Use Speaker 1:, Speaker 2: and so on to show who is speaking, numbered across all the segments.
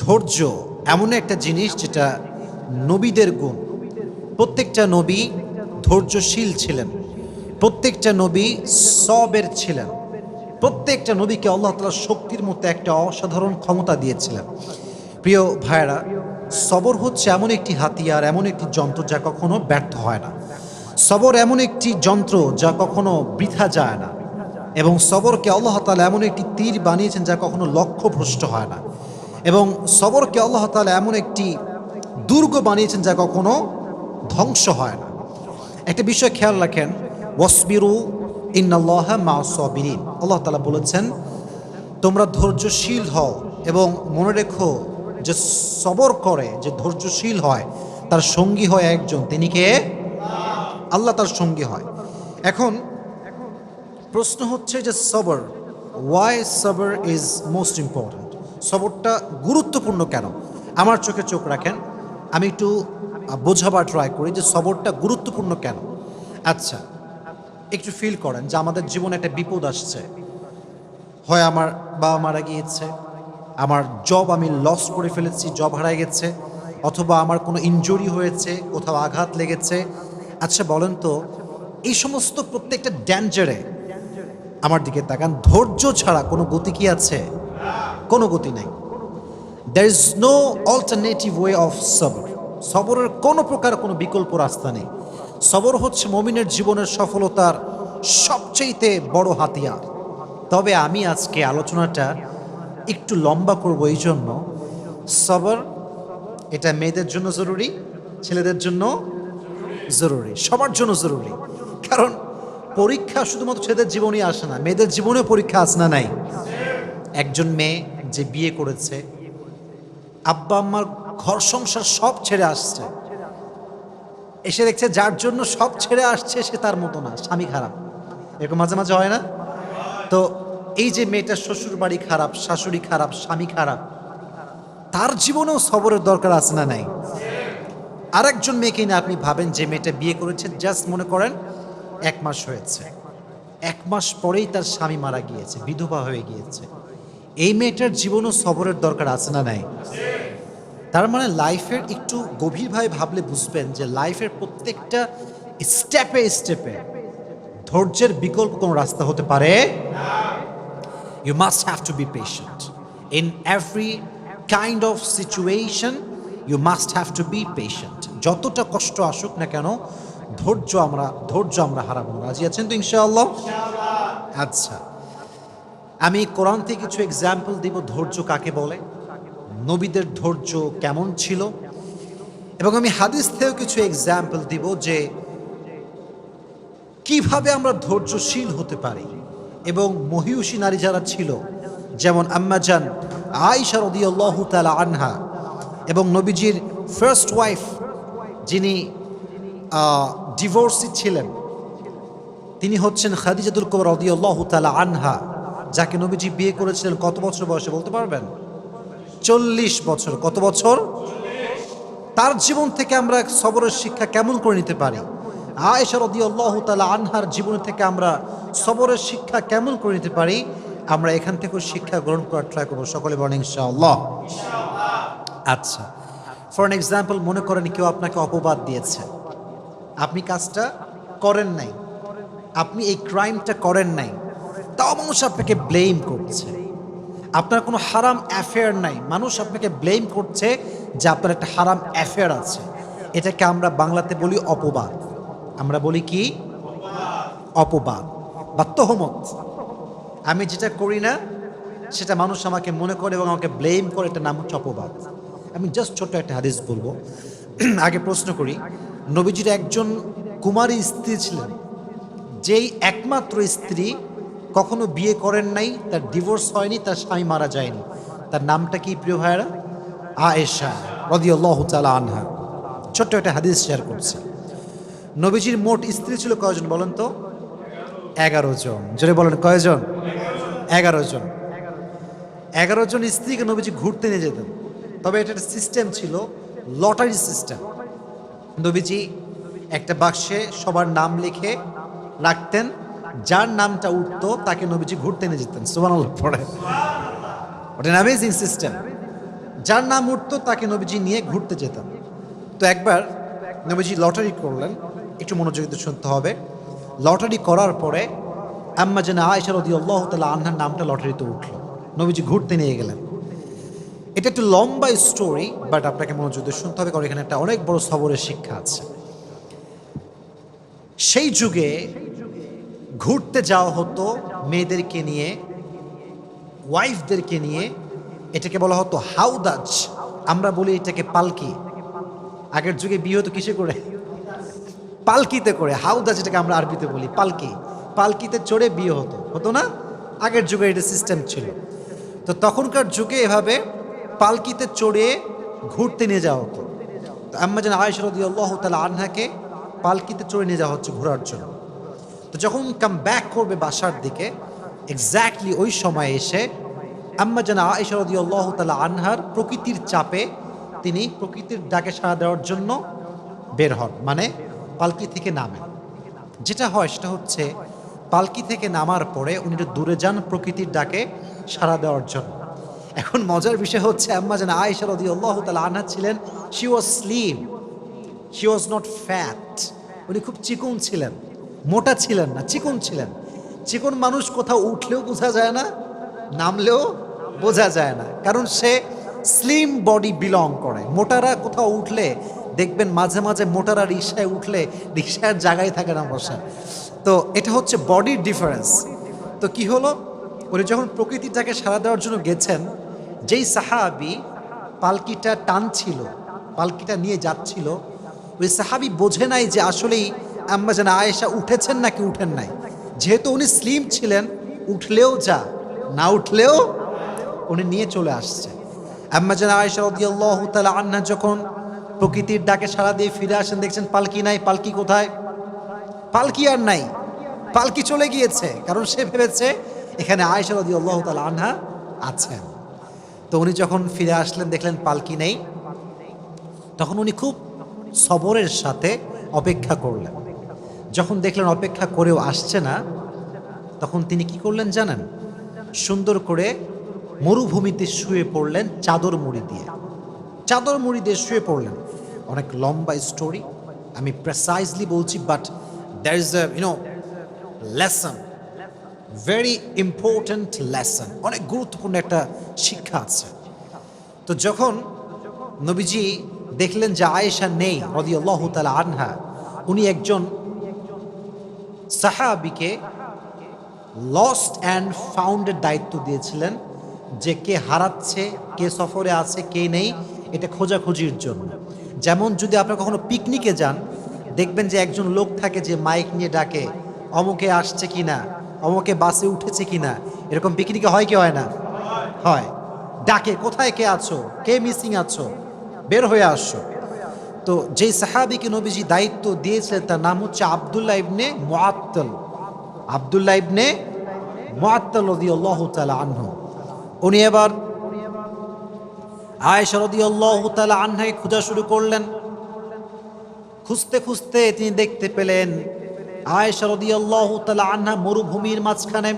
Speaker 1: ধৈর্য এমন একটা জিনিস যেটা নবীদের গুণ। প্রত্যেকটা নবী ধৈর্যশীল ছিলেন, প্রত্যেকটা নবী সবের ছিলেন, প্রত্যেকটা নবীকে আল্লাহ তাআলা শক্তির মতো একটা অসাধারণ ক্ষমতা দিয়েছিলেন। প্রিয় ভাইয়েরা, সবর হচ্ছে এমন একটি হাতিয়ার, এমন একটি যন্ত্র যা কখনো ব্যর্থ হয় না। সবর এমন একটি যন্ত্র যা কখনো বৃথা যায় না, এবং সবরকে আল্লাহ তাআলা এমন একটি তীর বানিয়েছেন যা কখনো লক্ষ্যভ্রষ্ট হয় না, এবং সবরকে আল্লাহ তাআলা এমন একটি দুর্গ বানিয়েছেন যা কখনো ধ্বংস হয় না। একটা বিষয় খেয়াল রাখেন, ওয়াসবিরু ইন্নাল্লাহা মা'আস সাবিরিন। আল্লাহ তাআলা বলেছেন তোমরা ধৈর্যশীল হও, এবং মনে রেখো যে সবর করে, যে ধৈর্যশীল হয়, তার সঙ্গী হয় একজন, তিনি কে? আল্লাহ তার সঙ্গী হয়। এখন প্রশ্ন হচ্ছে যে সবর, ওয়াই সবর ইজ মোস্ট ইম্পর্ট্যান্ট? সবরটা গুরুত্বপূর্ণ কেন? আমার চোখে চোখ রাখেন, আমি একটু বোঝাবার ট্রাই করি যে সবরটা গুরুত্বপূর্ণ কেন। আচ্ছা, একটু ফিল করেন যে আমাদের জীবনে একটা বিপদ আসছে। হয় আমার বাবা মারা গিয়েছে, আমার জব আমি লস করে ফেলেছি, জব হারায় গেছে, অথবা আমার কোনো ইনজুরি হয়েছে, কোথাও আঘাত লেগেছে। আচ্ছা বলেন তো, এই সমস্ত প্রত্যেকটা ড্যাঞ্জারে আমার দিকে তাকান, ধৈর্য ছাড়া কোনো গতি কি আছে? কোনো গতি নাই। There is no alternative way of সবর। সবরের কোনো প্রকার কোনো বিকল্প রাস্তা নেই। সবর হচ্ছে মুমিনের জীবনের সফলতার সবচেয়ে বড় হাতিয়ার। তবে আমি আজকে আলোচনাটা একটু লম্বা করব, এই জন্য সবর এটা মেয়েদের জন্য জরুরি, ছেলেদের জন্য জরুরি, সবার জন্য জরুরি। কারণ পরীক্ষা শুধুমাত্র ছেলেদের জীবনেই আসে না, মেয়েদের জীবনেও পরীক্ষা আসে না নাই? একজন মেয়ে যে বিয়ে করেছে, আব্বা আম্মার ঘর সংসার সব ছেড়ে আসছে, এসে দেখছে যার জন্য সব ছেড়ে আসছে সে তার মতো না, স্বামী খারাপ। এরকম মাঝে মাঝে হয় না? তো এই যে মেয়েটার শ্বশুর বাড়ি খারাপ, শাশুড়ি খারাপ, স্বামী খারাপ, তার জীবনেও সবরের দরকার আছে না নাই? আরেকজন মেয়েকে না আপনি ভাবেন, যে মেয়েটা বিয়ে করেছে, জাস্ট মনে করেন 1 মাস হয়েছে, 1 মাস পরেই তার স্বামী মারা গিয়েছে, বিধবা হয়ে গিয়েছে। এই মেয়েটার জীবনও সবরের দরকার আছে না নাই? তার মানে লাইফের একটু গভীরভাবে ভাবলে বুঝবেন যে লাইফের প্রত্যেকটা স্টেপে স্টেপে ধৈর্যের বিকল্প কোনো রাস্তা হতে পারে। You must have to be patient. In every kind of situation, you must have to be patient. যতটা কষ্ট আসুক না কেন, ধৈর্য আমরা হারাবো না। রাজি আছেন তো ইনশাআল্লাহ? আচ্ছা, আমি কোরআন থেকে কিছু এক্সাম্পল দিব ধৈর্য কাকে বলে, নবীদের ধৈর্য কেমন ছিল, এবং আমি হাদিস থেকেও কিছু এক্সাম্পল দিব যে কিভাবে আমরা ধৈর্যশীল হতে পারি। এবং মহিয়সী নারী যারা ছিল, যেমন আম্মা জান আয়েশা রাদিয়াল্লাহু তাআলা আনহা, এবং নবীজির ফার্স্ট ওয়াইফ যিনি ডিভোর্সি ছিলেন, তিনি হচ্ছেন খাদিজাতুল কুবরা রাদিয়াল্লাহু তাআলা আনহা, যাকে নবীজি বিয়ে করেছিলেন কত বছর বয়সে বলতে পারবেন? 40 বছর। কত বছর? তার জীবন থেকে আমরা সবরের শিক্ষা কেমন করে নিতে পারি? আয়েশা রাদিয়াল্লাহু তাআলা আনহার জীবন থেকে আমরা সবরের শিক্ষা কেমন করে নিতে পারি? আমরা এখান থেকে শিক্ষা গ্রহণ করার ট্রাই করবো। সকলে বলেন ইনশাআল্লাহ। আচ্ছা, ফর এন এক্সাম্পল, মনে করেন কেউ আপনাকে অপবাদ দিয়েছে, আপনি কাজটা করেন নাই, আপনি এই ক্রাইমটা করেন নাই, তাও মানুষ আপনাকে ব্লেম করছে। আপনার কোনো হারাম অ্যাফেয়ার নাই, মানুষ আপনাকে ব্লেম করছে যে আপনার একটা হারাম অ্যাফেয়ার আছে। এটাকে আমরা বাংলাতে বলি অপবাদ। আমরা বলি কি? অপবাদ বা তহমত। আমি যেটা করি না সেটা মানুষ আমাকে মনে করে এবং আমাকে ব্লেম করে, এটার নাম হচ্ছে অপবাদ। আমি জাস্ট ছোট্ট একটা হাদিস বলবো। আগে প্রশ্ন করি, নবীজির একজন কুমারী স্ত্রী ছিলেন, যেই একমাত্র স্ত্রী, কখনো বিয়ে করেন নাই, তার ডিভোর্স হয়নি, তার স্বামী মারা যায়নি। তার নামটা কি প্রিয় ভাইয়েরা? আয়েশা রাদিয়াল্লাহু তাআলা আনহা। ছোট্ট একটা হাদিস শেয়ার করছি। নবীজির মোট স্ত্রী ছিল কয়জন বলেন তো? 11 জন। জোরে বলেন কয়জন? 11 জন। 11 জন স্ত্রীকে নবীজি ঘুরতে নিয়ে যেতেন। তবে এটা একটা সিস্টেম ছিল, লটারি সিস্টেম। নবীজি একটা বাক্সে সবার নাম লিখে রাখতেন, যার নামটা উঠতো তাকে নবীজি ঘুরতে নিয়ে যেতেন। সুবহানাল্লাহ পড়ে। What an amazing system. যার নাম উঠতো তাকে নবীজি নিয়ে ঘুরতে যেতেন। তো একবার নবীজি লটারি করলেন, একটু মনোযোগ দিয়ে শুনতে হবে। লটারি করার পরে আম্মা জানা আয়েশা রাদিয়াল্লাহু তাআলা আনহার নামটা লটারিতে উঠল, নবীজি ঘুরতে নিয়ে গেলেন। এটা একটু লম্বা স্টোরি, বাট আপনাকে মনোযোগ দিয়ে শুনতে হবে, কারণ এখানে একটা অনেক বড় সবরের শিক্ষা আছে। সেই যুগে ঘুরতে যাওয়া হতো মেয়েদেরকে নিয়ে, ওয়াইফদেরকে নিয়ে। এটাকে বলা হতো হাউদাজ, আমরা বলি এটাকে পালকি। আগের যুগে বিয়ে হতো কিসে করে? পালকিতে করে। হাউদাজ এটাকে আমরা আরবিতে বলি পালকি। পালকিতে চড়ে বিয়ে হতো, হতো না? আগের যুগে এটা সিস্টেম ছিল। তো তখনকার যুগে এভাবে পালকিতে চড়ে ঘুরতে নিয়ে যাওয়া হতো। তো আম্মা জান আয়েশা রাদিয়াল্লাহু তাআলা আনহাকে পালকিতে চড়ে নিয়ে যাওয়া হচ্ছে ঘোরার জন্য। তো যখন কাম ব্যাক করবে বাসার দিকে, এক্স্যাক্টলি ওই সময় এসে আম্মা জান আয়েশা রাদিয়াল্লাহু তাআলা আনহার প্রকৃতির চাপে তিনি প্রকৃতির ডাকে সাড়া দেওয়ার জন্য বের হন, মানে পালকি থেকে নামেন। যেটা হয় সেটা হচ্ছে পালকি থেকে নামার পরে উনি একটু দূরে যান প্রকৃতির ডাকে সাড়া দেওয়ার জন্য। এখন মজার বিষয় হচ্ছে আম্মা জান আয়েশা রাদিয়াল্লাহু তাআলা আনহা ছিলেন, she was slim, she was not fat. উনি খুব চিকন ছিলেন, মোটা ছিলেন না, চিকন ছিলেন। চিকন মানুষ কোথাও উঠলেও বোঝা যায় না, নামলেও বোঝা যায় না, কারণ সে স্লিম বডি বিলং করে। মোটারা কোথাও উঠলে দেখবেন মাঝে মাঝে মোটারা রিকশায় উঠলে রিকশার জায়গায় থাকে না বসা। তো এটা হচ্ছে বডির ডিফারেন্স। তো কি হলো, উনি যখন প্রকৃতিটাকে সাড়া দেওয়ার জন্য গেছেন, যেই সাহাবি পালকিটা টানছিল, পালকিটা নিয়ে যাচ্ছিল, ওই সাহাবি বোঝে নাই যে আসলেই আম্মা জান আয়েশা উঠেছেন নাকি উঠেন নাই। যেহেতু উনি স্লিম ছিলেন, উঠলেও যা, না উঠলেও উনি নিয়ে চলে আসছে। আম্মা জান আয়েশা রাদিয়াল্লাহু তাআলা আনহা যখন প্রকৃতির ডাকে সাড়া দিয়ে ফিরে আসেন, দেখছেন পালকি নাই। পালকি কোথায়? পালকি আর নাই, পালকি চলে গিয়েছে, কারণ সে ভেবেছে এখানে আয়েশা রাদিয়াল্লাহু তাআলা আনহা আছেন। তো উনি যখন ফিরে আসলেন, দেখলেন পালকি নেই, তখন উনি খুব সবরের সাথে অপেক্ষা করলেন। যখন দেখলেন অপেক্ষা করেও আসছে না, তখন তিনি কি করলেন জানেন? সুন্দর করে মরুভূমিতে শুয়ে পড়লেন চাদর মুড়ি দিয়ে। চাদর মুড়ি দিয়ে শুয়ে পড়লেন। অনেক লম্বা স্টোরি, আমি প্রেসাইজলি বলছি, but there is a lesson, very important lesson, অনেক গুরুত্বপূর্ণ একটা শিক্ষা আছে। তো যখন নবীজি দেখলেন যে আয়েশা নেই রাদিয়াল্লাহু তাআলা আনহা, উনি একজন সাহাবীকে লস্ট অ্যান্ড ফাউন্ডের দায়িত্ব দিয়েছিলেন, যে কে হারাচ্ছে, কে সফরে আছে, কে নেই, এটা খোঁজাখুঁজির জন্য। যেমন যদি আপনারা কখনো পিকনিকে যান, দেখবেন যে একজন লোক থাকে যে মাইক নিয়ে ডাকে, অমুকে আসছে কিনা, অমুকে বাসে উঠেছে কিনা। এরকম পিকনিকে হয় কি হয় না? হয়। ডাকে, কোথায় কে আছো, কে মিসিং আছো, বের হয়ে আসো। তো যেই সাহাবীকে নবীজি দায়িত্ব দিয়েছিলেন তার নাম হচ্ছে আব্দুল্লাহ ইবনে মুআত্তাল। আব্দুল্লাহ ইবনে মুআত্তাল রাদিয়াল্লাহু তাআলা আনহু। উনি এবার আয়েশা রাদিয়াল্লাহু তাআলা আনহাকে খোঁজা শুরু করলেন। খুঁজতে খুঁজতে তিনি দেখতে পেলেন আয়েশা রাদিয়াল্লাহু তাআলা আনহা মরুভূমির মাঝখানে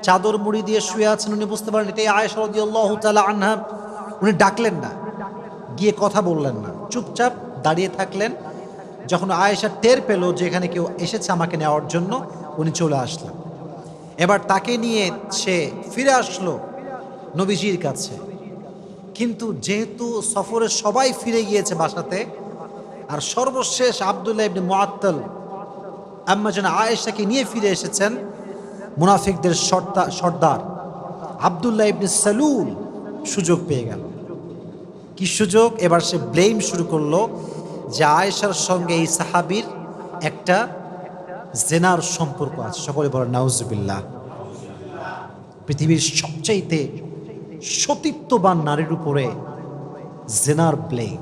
Speaker 1: চাদর মুড়ি দিয়ে শুয়ে আছেন। উনি বুঝতে পারেন এটাই আয়েশা রাদিয়াল্লাহু তাআলা আনহা। উনি ডাকলেন না, গিয়ে কথা বললেন না, চুপচাপ দাঁড়িয়ে থাকলেন। যখন আয়েশা টের পেল যে এখানে কেউ এসেছে আমাকে নেওয়ার জন্য, উনি চলে আসলেন। এবার তাকে নিয়ে সে ফিরে আসলো নবীজির কাছে। কিন্তু যেহেতু সফরে সবাই ফিরে গিয়েছে বাসাতে, আর সর্বশেষ আব্দুল্লাহ ইবনে মুআত্তাল আম্মা জান আয়েশাকে নিয়ে ফিরে এসেছেন, মুনাফিকদের সর্দার আব্দুল্লাহ ইবনে সালুল সুযোগ পেয়ে গেল। কি সুযোগ? এবার সে ব্লেম শুরু করলো যে আয়েশার সঙ্গে এই সাহাবীর একটা জেনার সম্পর্ক আছে। সকলে বলেন নাউজুবিল্লাহ। পৃথিবীর সবচাইতে সতীত্ববান নারীর উপরে জেনার ব্লেম,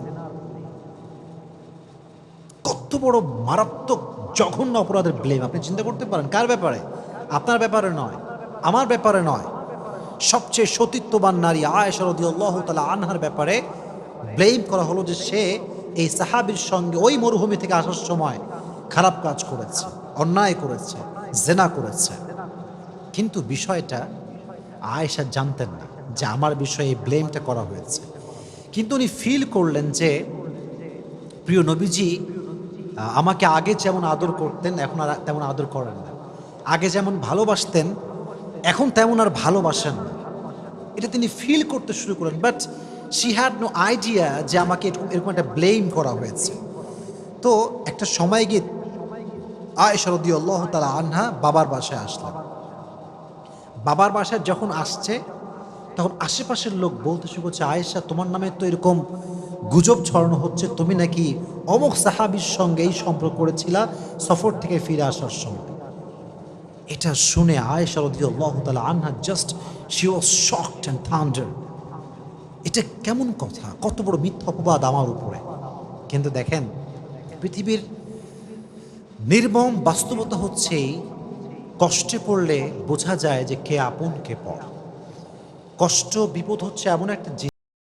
Speaker 1: কত বড় মারাত্মক জঘন্য অপরাধের ব্লেম। আপনি চিন্তা করতে পারেন কার ব্যাপারে? আপনার ব্যাপারে নয়, আমার ব্যাপারে নয়, সবচেয়ে সতীত্ববান নারী আয়েশা রাদিয়াল্লাহু তাআলা আনহার ব্যাপারে ব্লেম করা হলো যে সে এই সাহাবীর সঙ্গে ওই মরুভূমি থেকে আসার সময় খারাপ কাজ করেছে, অন্যায় করেছে, জেনা করেছে। কিন্তু বিষয়টা আয়েশা জানতেন না যে আমার বিষয়ে এই ব্লেমটা করা হয়েছে। কিন্তু উনি ফিল করলেন যে প্রিয় নবীজি আমাকে আগে যেমন আদর করতেন এখন আর তেমন আদর করেন না, আগে যেমন ভালোবাসতেন এখন তেমন আর ভালোবাসেন না। এটা তিনি ফিল করতে শুরু করলেন, but she had no idea যে আমাকে এরকম এরকম একটা ব্লেম করা হয়েছে। তো একটা সময় গিয়ে আয়েশা রাদিয়াল্লাহু তাআলা আনহা বাবার বাসায় আসলেন। বাবার বাসায় যখন আসছে তখন আশেপাশের লোক বলতে শুরু করছে, আয়েশা তোমার নামে তো এরকম গুজব ছড়ানো হচ্ছে, তুমি নাকি অমুক সাহাবীর সঙ্গে এই সম্পর্ক করেছিলা সফর থেকে ফিরে আসার সময়। এটা শুনে আয়েশা রাদিয়াল্লাহু তাআলা আনহা just she was shocked and thunder. এটা কেমন কথা, কত বড় মিথ্যা অপবাদ আমার উপরে। কিন্তু দেখেন, পৃথিবীর নির্মম বাস্তবতা হচ্ছে কষ্টে পড়লে বোঝা যায় যে কে আপন কে পর। কষ্ট বিপদ হচ্ছে এমন একটা